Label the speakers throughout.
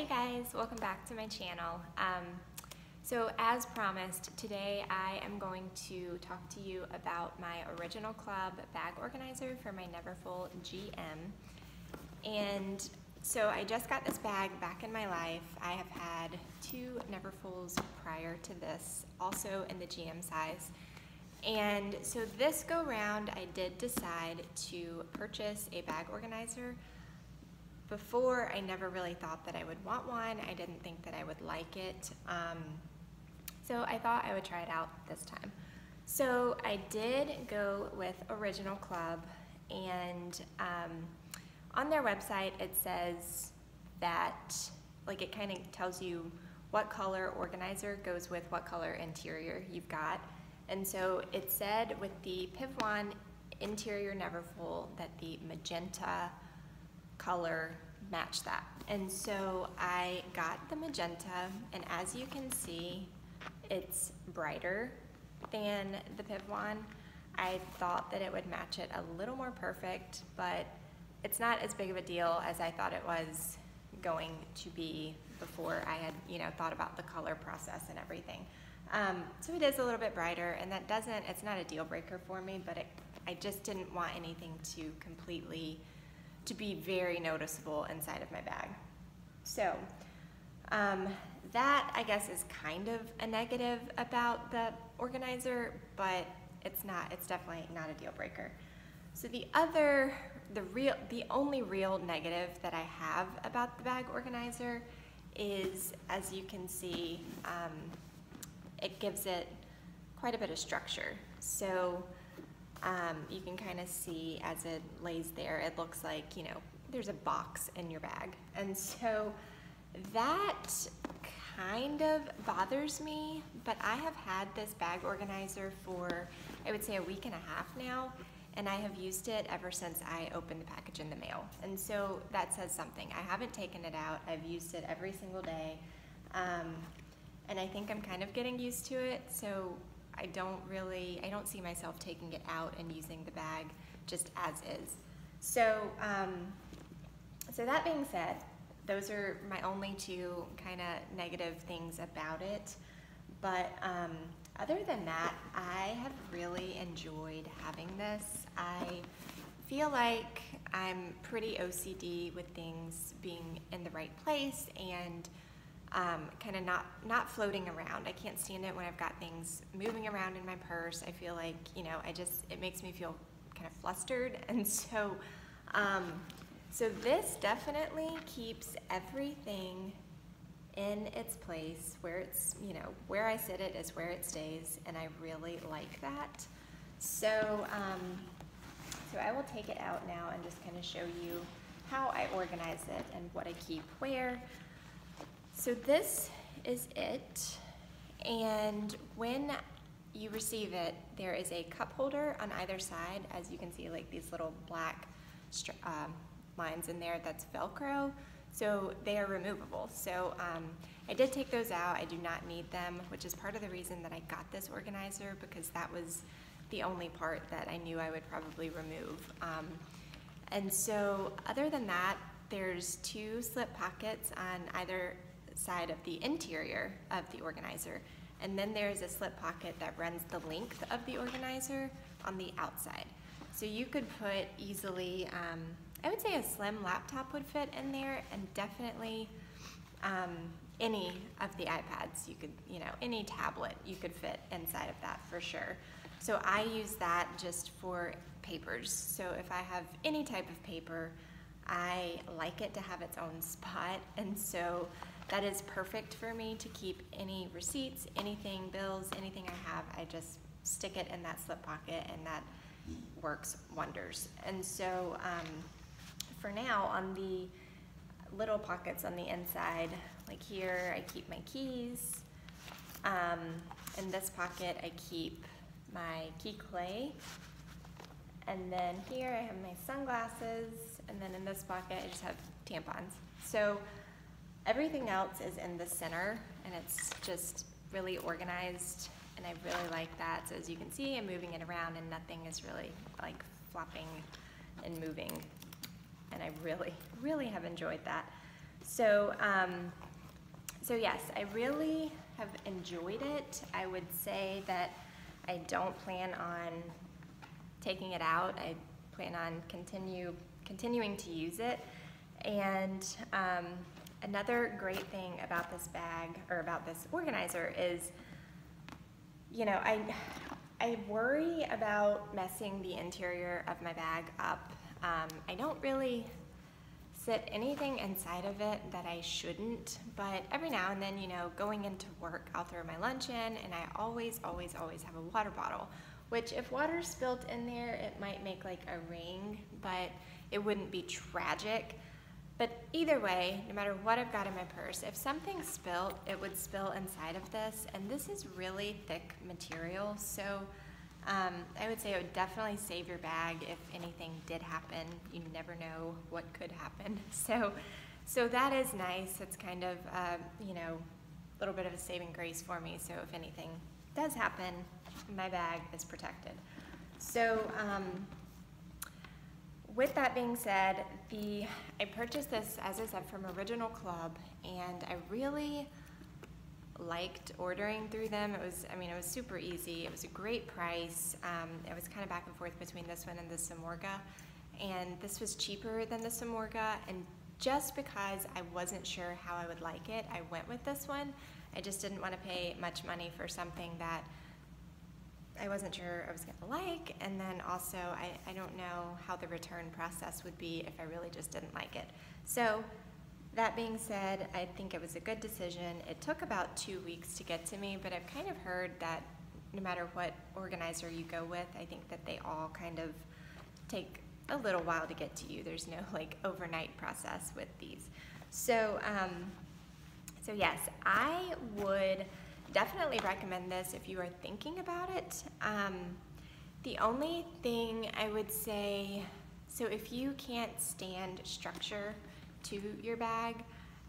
Speaker 1: Hi guys, welcome back to my channel. So as promised, today I am going to talk to you about my original club bag organizer for my Neverfull GM. And so I just got this bag back in my life. I have had two Neverfulls prior to this, also in the GM size. And so this go round, I did decide to purchase a bag organizer. Before, I never really thought that I would want one. I didn't think that I would like it. So I thought I would try it out this time. So I did go with Original Club, and on their website it says that, like, it kind of tells you what color organizer goes with what color interior you've got. And so it said with the Vuitton interior Neverfull that the magenta color matched that. And so I got the magenta, and as you can see, it's brighter than the Vuitton. I thought that it would match it a little more perfect, but it's not as big of a deal as I thought it was going to be before I had, thought about the color process and everything. So it is a little bit brighter, and it's not a deal breaker for me, but I just didn't want anything to be very noticeable inside of my bag. So that, I guess, is kind of a negative about the organizer, but it's definitely not a deal breaker. So the only real negative that I have about the bag organizer is, as you can see, it gives it quite a bit of structure. So you can kind of see as it lays there, it looks like, there's a box in your bag. And so that kind of bothers me, but I have had this bag organizer for, I would say, a week and a half now, and I have used it ever since I opened the package in the mail. And so that says something. I haven't taken it out. I've used it every single day. And I think I'm kind of getting used to it, so I don't see myself taking it out and using the bag just as is. So, so that being said, those are my only two kind of negative things about it. But other than that, I have really enjoyed having this. I feel like I'm pretty OCD with things being in the right place and kind of not floating around. I can't stand it when I've got things moving around in my purse. I feel like, it makes me feel kind of flustered. And so, so this definitely keeps everything in its place, where it's, where I sit it is where it stays, and I really like that. So, so I will take it out now and just kind of show you how I organize it and what I keep where. So this is it, and when you receive it, there is a cup holder on either side. As you can see, like these little black lines in there, that's Velcro, so they are removable. So I did take those out. I do not need them, which is part of the reason that I got this organizer, because that was the only part that I knew I would probably remove. And so other than that, there's two slip pockets on either side of the interior of the organizer, and then there's a slip pocket that runs the length of the organizer on the outside. So you could put easily, I would say a slim laptop would fit in there, and definitely any of the iPads you could, any tablet you could fit inside of that for sure. So I use that just for papers. So if I have any type of paper, I like it to have its own spot, and so that is perfect for me to keep any receipts, anything, bills, anything I have. I just stick it in that slip pocket, and that works wonders. And so for now, on the little pockets on the inside, like here, I keep my keys. In this pocket, I keep my key clay. And then here I have my sunglasses, and then in this pocket I just have tampons. So everything else is in the center, and it's just really organized, and I really like that. So as you can see, I'm moving it around, and nothing is really like flopping and moving, and I really have enjoyed that. So, so yes, I really have enjoyed it. I would say that I don't plan on taking it out. I plan on continuing to use it. And another great thing about this bag, or about this organizer, is, you know, I worry about messing the interior of my bag up. I don't really sit anything inside of it that I shouldn't, but every now and then, you know, going into work, I'll throw my lunch in, and I always have a water bottle, which if water's spilled in there, it might make like a ring, but it wouldn't be tragic. But either way, no matter what I've got in my purse, if something spilled, it would spill inside of this, and this is really thick material, so I would say it would definitely save your bag if anything did happen. You never know what could happen. So that is nice. It's kind of, you know, a little bit of a saving grace for me. So if anything does happen, my bag is protected. So with that being said, I purchased this, as I said, from Original Club, and I really liked ordering through them. It was super easy. It was a great price. It was kind of back and forth between this one and the Samorga, and this was cheaper than the Samorga, and just because I wasn't sure how I would like it, I went with this one. I just didn't want to pay much money for something that I wasn't sure I was going to like, and then also I don't know how the return process would be if I really just didn't like it. So that being said, I think it was a good decision. It took about 2 weeks to get to me, but I've kind of heard that no matter what organizer you go with, I think that they all kind of take a little while to get to you. There's no like overnight process with these. So, so yes, I would definitely recommend this if you are thinking about it. The only thing I would say, so if you can't stand structure to your bag,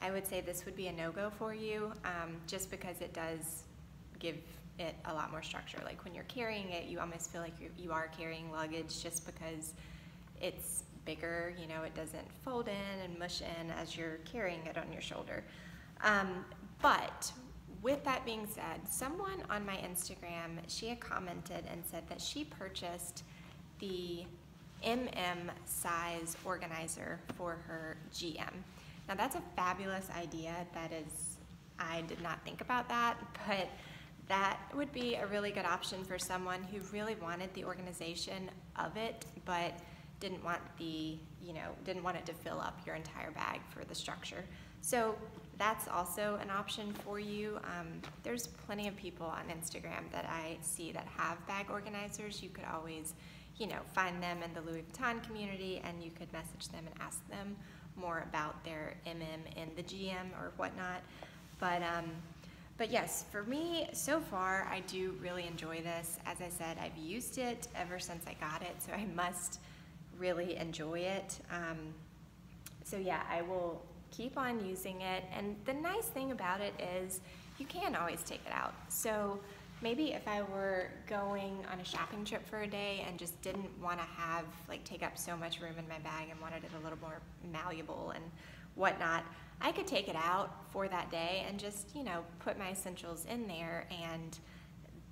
Speaker 1: I would say this would be a no-go for you, just because it does give it a lot more structure. Like when you're carrying it, you almost feel like you are carrying luggage just because it's bigger, you know, it doesn't fold in and mush in as you're carrying it on your shoulder. But with that being said, someone on my Instagram, she had commented and said that she purchased the size organizer for her GM. Now that's a fabulous idea. I did not think about that, but that would be a really good option for someone who really wanted the organization of it, but didn't want it to fill up your entire bag for the structure. So that's also an option for you. There's plenty of people on Instagram that I see that have bag organizers. You could always, you know, find them in the Louis Vuitton community, and you could message them and ask them more about their in the GM or whatnot. But yes, for me, so far, I do really enjoy this. As I said, I've used it ever since I got it, so I must really enjoy it. So yeah, I will keep on using it. And the nice thing about it is you can always take it out. So maybe if I were going on a shopping trip for a day and just didn't want to take up so much room in my bag and wanted it a little more malleable and whatnot, I could take it out for that day and just, you know, put my essentials in there and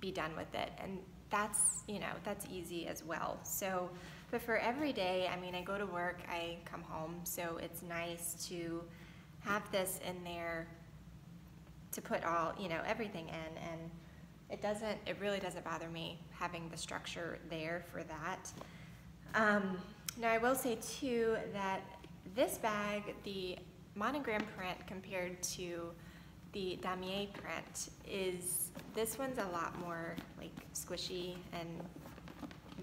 Speaker 1: be done with it. And that's, you know, that's easy as well. So, but for every day, I mean, I go to work, I come home, so it's nice to have this in there to put all, you know, everything in, and it really doesn't bother me having the structure there for that. Now I will say too that this bag, the monogram print compared to the damier print, this one's a lot more like squishy and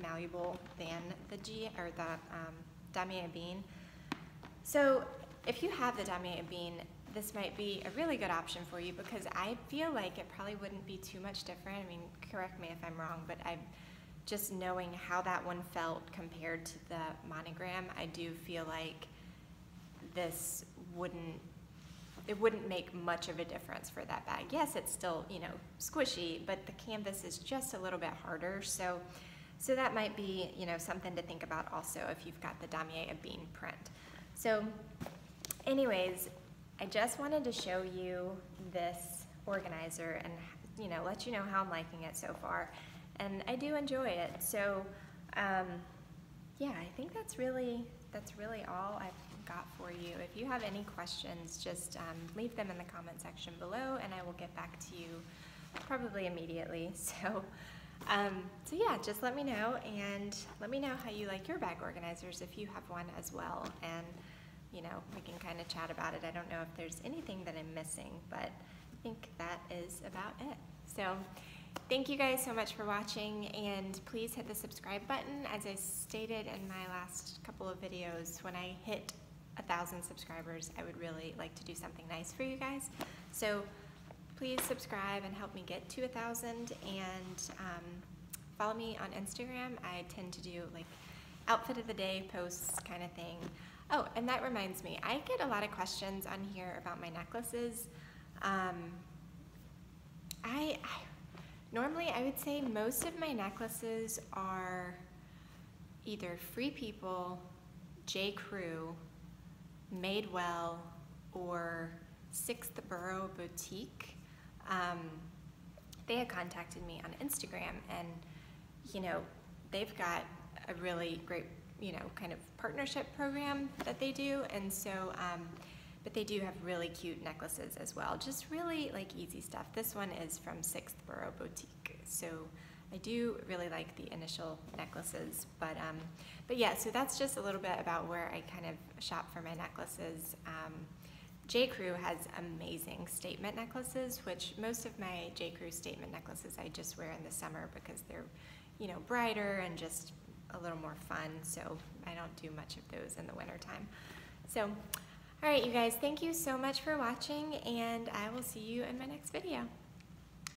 Speaker 1: malleable than the damier bean. So if you have the damier bean, this might be a really good option for you, because I feel like it probably wouldn't be too much different. I mean, correct me if I'm wrong, but just knowing how that one felt compared to the monogram, I do feel like this wouldn't make much of a difference for that bag. Yes, it's still, you know, squishy, but the canvas is just a little bit harder. So that might be, you know, something to think about also if you've got the damier bean print. So anyways, I just wanted to show you this organizer and, you know, let you know how I'm liking it so far. And I do enjoy it. So, yeah, I think that's really all I've got for you. If you have any questions, just leave them in the comment section below, and I will get back to you probably immediately. So yeah, just let me know, and let me know how you like your bag organizers if you have one as well. And you know, we can kind of chat about it. I don't know if there's anything that I'm missing, but I think that is about it. So thank you guys so much for watching, and please hit the subscribe button. As I stated in my last couple of videos, when I hit 1,000 subscribers, I would really like to do something nice for you guys. So please subscribe and help me get to 1,000, and follow me on Instagram. I tend to do like outfit of the day posts kind of thing. Oh, and that reminds me, I get a lot of questions on here about my necklaces. Normally, I would say most of my necklaces are either Free People, J. Crew, Madewell, or Sixth Borough Boutique. They had contacted me on Instagram, and you know, they've got a really great, you know, kind of partnership program that they do, and so but they do have really cute necklaces as well, just really like easy stuff. This one is from Sixth Borough Boutique, so I do really like the initial necklaces. But yeah, so that's just a little bit about where I kind of shop for my necklaces. J. Crew has amazing statement necklaces, which most of my J. Crew statement necklaces I just wear in the summer because they're, you know, brighter and just a little more fun, so I don't do much of those in the wintertime. So, all right, you guys, thank you so much for watching, and I will see you in my next video.